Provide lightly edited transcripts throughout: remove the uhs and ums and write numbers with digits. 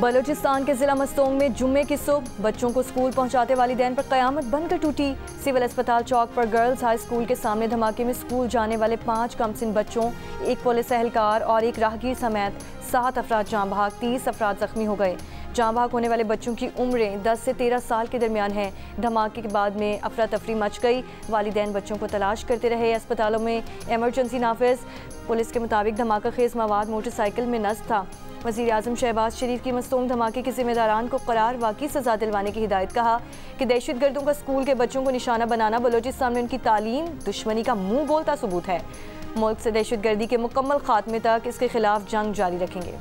बलूचिस्तान के जिला मस्तोंग में जुम्मे की सुबह बच्चों को स्कूल पहुंचाते वालिदैन पर कयामत बनकर टूटी। सिविल अस्पताल चौक पर गर्ल्स हाई स्कूल के सामने धमाके में स्कूल जाने वाले 5 कमसिन बच्चों, एक पुलिस एहलकार और एक राहगीर समेत 7 अफराद जाँ बहक, 30 अफराद जख्मी हो गए। जाँ बहक होने वाले बच्चों की उम्रें 10 से 13 साल के दरमियान हैं। धमाके के बाद में अफरा तफरी मच गई। वालिदैन बच्चों को तलाश करते रहे। अस्पतालों में इमरजेंसी नाफिज। पुलिस के मुताबिक धमाका खेज मवाद मोटरसाइकिल में नस्ब था। वज़ीर आज़म शहबाज शरीफ की मस्तूम धमाके के जिम्मेदारान को करार वाकई सजा दिलवाने की हिदायत। कहा कि दहशत गर्दों का स्कूल के बच्चों को निशाना बनाना बलूचिस्तान में उनकी तालीम दुश्मनी का मुंह बोलता सबूत है। मुल्क से दहशत गर्दी के मुकम्मल खात्मे तक इसके खिलाफ जंग जारी रखेंगे।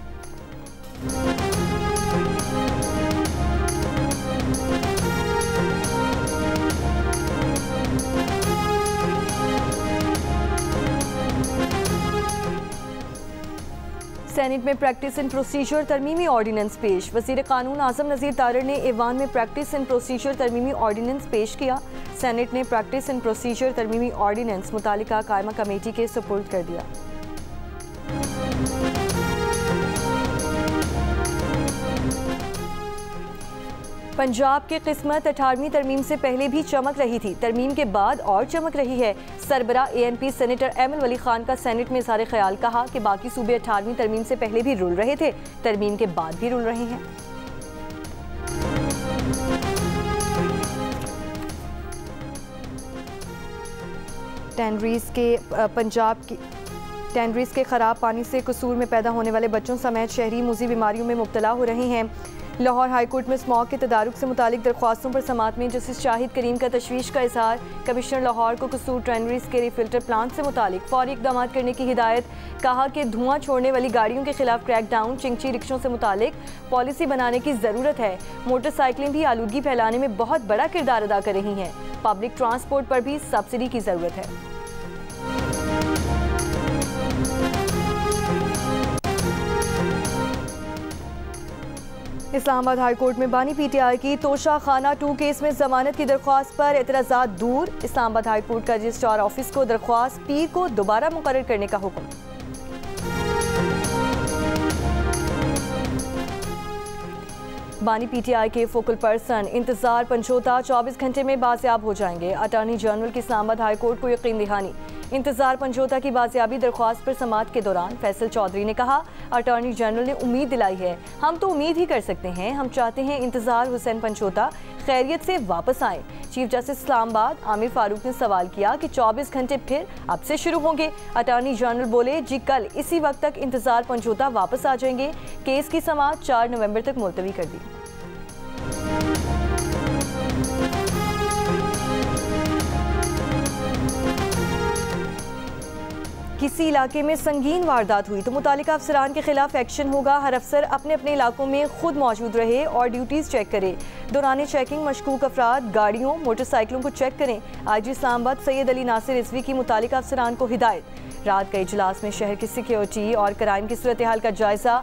सेनेट में प्रैक्टिस एंड प्रोसीजर तरमीमी ऑर्डिनेंस पेश। वज़ीर कानून आज़म नज़ीर तारड़ ने ऐवान में प्रैक्टिस एंड प्रोसीजर तरमीमी ऑर्डिनेंस पेश किया। सेनेट ने प्रैक्टिस एंड प्रोसीजर तरमीमी ऑर्डिनेंस मुतालिका कायमा कमेटी के सुपुर्द कर दिया। पंजाब की किस्मत 18वीं तरमीम से पहले भी चमक रही थी, तरमीम के बाद और चमक रही है। सरबरा ANP सेनेटर एमल वली खान का सेनेट में इज़हार ख्याल। कहा कि बाकी सूबे 18वीं तरमीम से पहले भी रुल रहे थे, तरमीम के बाद भी रुल रहे हैं। टैनरीज के ख़राब पानी से कसूर में पैदा होने वाले बच्चों समेत शहरी मुज़ी बीमारियों में मुब्तला हो रहे हैं। लाहौर हाई कोर्ट में स्मॉग के तदारुक से मुतालिक दरख्वास्तों पर समाअत में जस्टिस शाहिद करीम का तशवीश का इजहार। कमिश्नर लाहौर को कसूर टैनरीज के रिफिल्टर प्लांट से मुतालिक फौरी इक़दाम करने की हिदायत। कहा कि धुआं छोड़ने वाली गाड़ियों के खिलाफ क्रैकडाउन, चिंची रिक्शों से मुतालिक पॉलिसी बनाने की ज़रूरत है। मोटरसाइकिलें भी आलूदगी फैलाने में बहुत बड़ा किरदार अदा कर रही हैं। पब्लिक ट्रांसपोर्ट पर भी सब्सिडी की ज़रूरत है। इस्लामाबाद हाई कोर्ट में बानी PTI की तोशा खाना 2 केस में जमानत की दरख्वास्त पर एतराज़ात दूर। इस्लामाबाद हाई कोर्ट का रजिस्ट्रार ऑफिस को दरख्वास्त पीर को दोबारा मुकर्रर करने का हुक्म। बानी PTI के फोकल पर्सन इंतजार पंचोता 24 घंटे में बाजियाब हो जाएंगे। अटॉर्नी जनरल की इस्लामाबाद हाई कोर्ट को यकीन दहानी। इंतजार पंचोता की बाजियाबी दरख्वास्त पर समाअत के दौरान फैसल चौधरी ने कहा, अटॉर्नी जनरल ने उम्मीद दिलाई है, हम तो उम्मीद ही कर सकते हैं। हम चाहते हैं इंतजार हुसैन पंचोता खैरियत से वापस आए। चीफ जस्टिस इस्लामाबाद आमिर फारूक ने सवाल किया कि 24 घंटे फिर अब से शुरू होंगे। अटॉर्नी जनरल बोले, जी कल इसी वक्त तक इंतजार पंचोता वापस आ जाएंगे। केस की समाअत 4 नवंबर तक मुलतवी कर दी। किसी इलाके में संगीन वारदात हुई तो मुतालिका अफसरान के खिलाफ एक्शन होगा। हर अफसर अपने अपने इलाकों में खुद मौजूद रहे और ड्यूटीज़ चेक करे। दौरान चेकिंग मशकूक अफराद, गाड़ियों, मोटरसाइकिलों को चेक करें। IG इस्लामाबाद सैयद अली नासिर रिजवी की मुतालिका अफसरान को हिदायत। रात के इजलास में शहर की सिक्योरिटी और क्राइम की सूरत हाल का जायजा।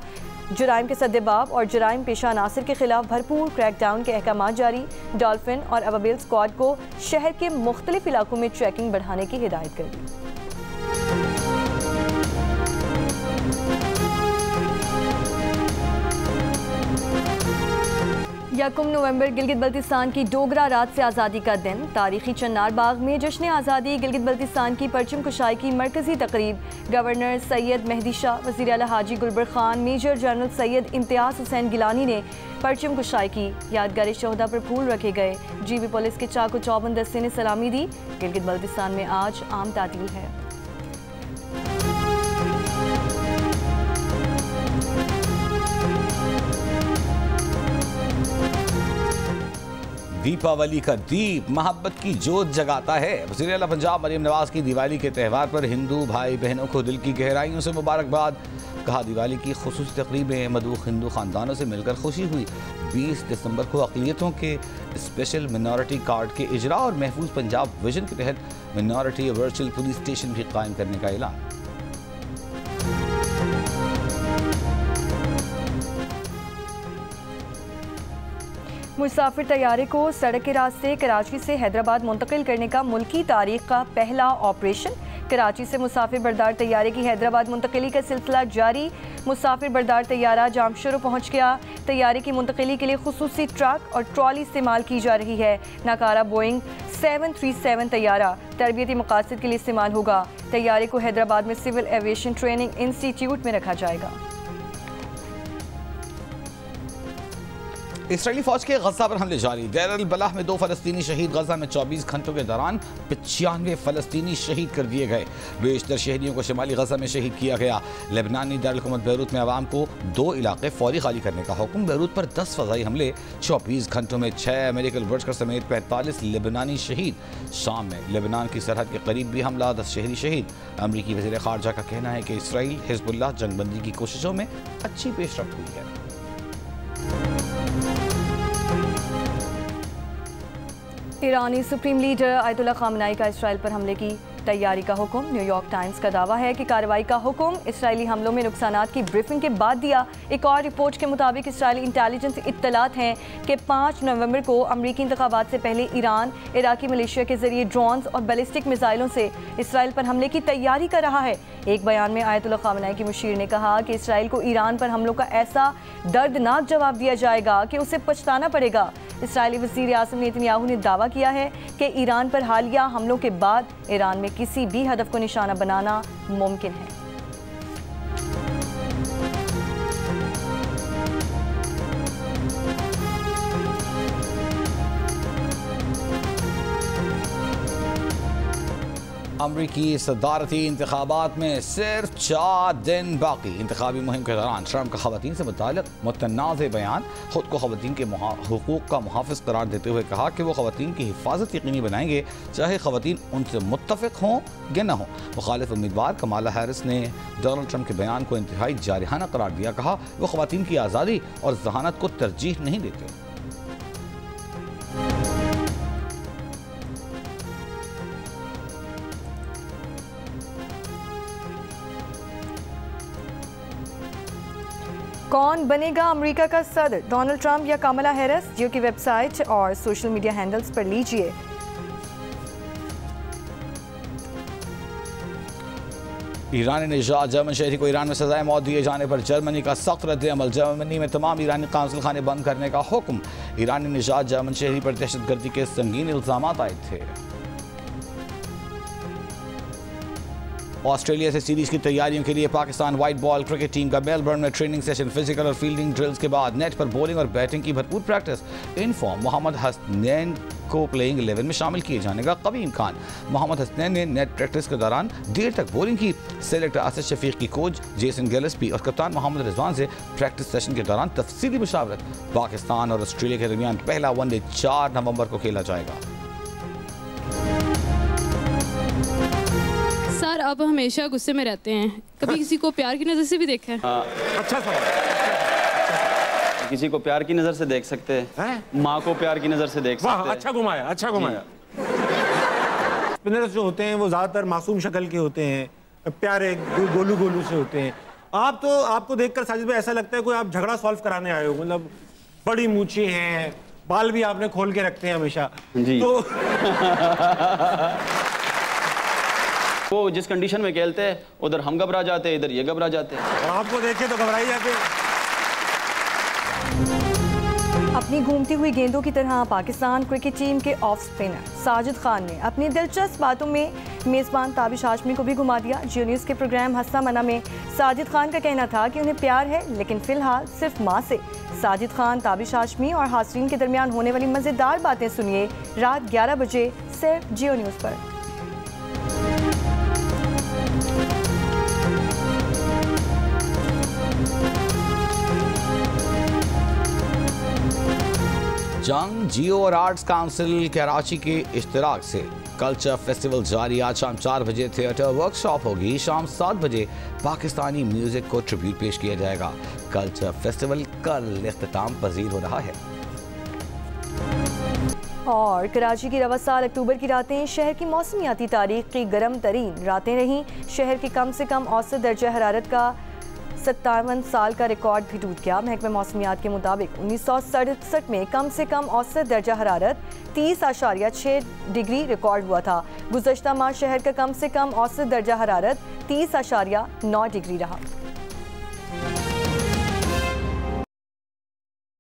जराइम के सद्देबाब और जराइम पेशा नासिर के खिलाफ भरपूर क्रैकडाउन के अहकाम जारी। डॉल्फिन और अवाबिल स्क्वाड को शहर के मुख्तलिफ इलाकों में चेकिंग बढ़ाने की हिदायत कर दी। यकम नवंबर गिलगित बल्तिस्तान की डोगरा रात से आज़ादी का दिन। तारीखी चन्नार बाग में जश्न आज़ादी गिलगित बल्तिस्तान की परचम कुशाई की मरकजी तकरीब। गवर्नर सैयद मेहदी शाह, वज़ीर आला हाजी गुलबर खान, मेजर जनरल सैयद इम्तियाज़ हुसैन गिलानी ने परचम कुशाई की। यादगार शहदा पर फूल रखे गए। GB पुलिस के चाकू चौबंद दस्ते ने सलामी दी। गिलगित बल्तिस्तान में आज आम तातील है। दीपावली का दीप मोहब्बत की जोत जगाता है। वज़ीर आला पंजाब मरीम नवाज की दिवाली के त्यौहार पर हिंदू भाई बहनों को दिल की गहराइयों से मुबारकबाद। कहा, दिवाली की खुसूसी तकरीबें मदऊख हिंदू ख़ानदानों से मिलकर खुशी हुई। 20 दिसंबर को अक़लियतों के स्पेशल मिनॉरिटी कार्ड के इजरा और महफूज पंजाब विजन के तहत मिनॉरिटी वर्चुअल पुलिस स्टेशन भी कायम करने का ऐलान। मुसाफिर तैयारे को सड़क के रास्ते कराची से हैदराबाद मुंतकिल करने का मुल्की तारीख का पहला ऑपरेशन। कराची से मुसाफिर बरदार तैयारे की हैदराबाद मुंतकिली का सिलसिला जारी। मुसाफिर बरदार तैयारा जामशरू पहुँच गया। तैयारे की मुंतकिली के लिए खुसूसी ट्रक और ट्रॉली इस्तेमाल की जा रही है। नाकारा बोइंग 737 तैयारा तरबियती मकासद के लिए इस्तेमाल होगा। तैयारे को हैदराबाद में सिविल एविएशन ट्रेनिंग इंस्टीट्यूट में रखा जाएगा। इसराइली फौज के गजा पर हमले जारी। देर अल बलाह में 2 फलस्तीनी शहीद। गजा में 24 घंटों के दौरान 95 फलस्तीनी शहीद कर दिए गए। बेशतर शहरियों को शिमाली गजा में शहीद किया गया। लेबनानी दारुल-हुकूमत बैरूत में आवाम को 2 इलाके फौरी खाली करने का हुक्म। बैरूत पर 10 फ़ज़ाई हमले। 24 घंटों में 6 अमेरिकन वर्कर समेत 45 लेबनानी शहीद। शाम में लेबनान की सरहद के करीब भी हमला, 10 शहरी शहीद। अमरीकी वज़ीर ख़ारजा का कहना है कि इसराइल हिज़्बुल्लाह जंगबंदी की कोशिशों में अच्छी पेशरफ्त हुई है। ईरानी सुप्रीम लीडर आयतुल्लाह खामनाई का इसराइल पर हमले की तैयारी का हुक्म। न्यूयॉर्क टाइम्स का दावा है कि कार्रवाई का हुक्म इसराइली हमलों में नुकसानात की ब्रीफिंग के बाद दिया। एक और रिपोर्ट के मुताबिक इसराइली इंटेलिजेंस इत्तलात हैं कि 5 नवंबर को अमरीकी इंतखाबात से पहले ईरान इराकी मलेशिया के जरिए ड्रोन्स और बैलिस्टिक मिसाइलों से इसराइल पर हमले की तैयारी कर रहा है। एक बयान में आयतुल्लाह खामनाई की मुशीर ने कहा कि इसराइल को ईरान पर हमलों का ऐसा दर्दनाक जवाब दिया जाएगा कि उसे पछताना पड़ेगा। इसराइली वज़ीर आज़म नेतन्याहू ने दावा किया है कि ईरान पर हालिया हमलों के बाद ईरान में किसी भी हदफ को निशाना बनाना मुमकिन है। अमरीकी सदारती इंतखाबात में सिर्फ 4 दिन बाकी। इंतखाबी मुहिम के दौरान ट्रंप का खवातीन से मुताल्लिक मुतनाज़ बयान। खुद को खवातीन के हुकूक का मुहाफ़िज़ करार देते हुए कहा कि वो खवातीन की हिफाजत यकीनी बनाएंगे, चाहे खवातीन उनसे मुत्तफ़िक हों या न हों। मुखालिफ उम्मीदवार कमाला हैरिस ने डोनाल्ड ट्रंप के बयान को इंतहाई जारहाना करार दिया। कहा वो खवातीन की आज़ादी और जहानत को तरजीह नहीं देते। कौन बनेगा अमेरिका का सदर, डोनाल्ड ट्रंप या कमला हैरिस? जियो की वेबसाइट और सोशल मीडिया हैंडल्स पर लीजिए। ईरानी निजात जर्मन शहरी को ईरान में सजाए मौत दिए जाने पर जर्मनी का सख्त रद्द-ए-अमल। जर्मनी में तमाम ईरानी कांसुल खाने बंद करने का हुक्म। ईरानी निजात जर्मन शहरी पर दहशतगर्दी के संगीन इल्जाम आए थे। ऑस्ट्रेलिया से सीरीज की तैयारियों के लिए Pakistan white ball cricket team का मेलबर्न में ट्रेनिंग सेशन। फिजिकल और फील्डिंग ड्रिल्स के बाद नेट पर बॉलिंग और बैटिंग की भरपूर practice. In form Mohammad Hasnain को प्लेइंग 11 में शामिल किए जाने का कभी इम्कान। मोहम्मद हसनैन ने नेट प्रैक्टिस के दौरान देर तक बॉलिंग की। सेलेक्टर आसिफ शफीक की कोच जेसन गिलेस्पी और कप्तान मोहम्मद रिजवान से प्रैक्टिस सेशन के दौरान तफसीली मुशावरत। पाकिस्तान और ऑस्ट्रेलिया के दरमियान पहला वनडे 4 नवंबर को खेला जाएगा। सर अब हमेशा गुस्से में रहते हैं, कभी किसी को प्यार की नज़र से भी देखा है? अच्छा सवाल। किसी को प्यार की नज़र से देख सकते हैं, माँ को प्यार की नज़र से देख सकते हैं। अच्छा घुमाया, अच्छा घुमाया। स्पिनर्स जो होते हैं वो ज़्यादातर मासूम शक्ल के होते हैं, प्यारे गोलू गोलू से होते हैं। आप तो आपको देखकर साजिद भाई ऐसा लगता है कोई आप झगड़ा सॉल्व कराने आए हो। मतलब बड़ी मूछें हैं, बाल भी आपने खोल के रखते हैं हमेशा जी। तो वो जिस कंडीशन में खेलते हैं उधर हम घबरा जाते हैं, इधर ये घबरा जाते हैं। और आपको देखे तो घबराई जाते हैं। अपनी घूमती हुई गेंदों की तरह पाकिस्तान क्रिकेट टीम के ऑफ स्पिनर साजिद खान ने अपनी दिलचस्प बातों में मेज़बान ताबिश हाशमी को भी घुमा दिया। जियो न्यूज़ के प्रोग्राम हस्सा मना में साजिद खान का कहना था कि उन्हें प्यार है, लेकिन फिलहाल सिर्फ माँ से। साजिद खान, ताबिश हाशमी और हासरीन के दरमियान होने वाली मज़ेदार बातें सुनिए रात 11 बजे सिर्फ जियो न्यूज़ पर। जंग जियो और आर्ट्स काउंसिल कराची के इश्तराक से कल्चर फेस्टिवल जारी। आज शाम 4 बजे थिएटर वर्कशॉप होगी। शाम 7 बजे पाकिस्तानी म्यूजिक को ट्रिब्यूट पेश किया जाएगा। कल्चर फेस्टिवल कल इख्तिताम पजीर हो रहा है। और कराची की रवा साल अक्टूबर की रातें शहर की मौसमियाती तारीख की गर्म तरीन रातें रहीं। शहर की कम से कम औसत दर्जा हरारत का 57 साल का रिकॉर्ड भी टूट गया। महकमे मौसमियात के मुताबिक 1967 में कम से कम औसत दर्जा हरारत 30.6 डिग्री रिकॉर्ड हुआ था। गुज़श्ता माह शहर का कम से कम औसत दर्जा हरारत 30.9 डिग्री रहा।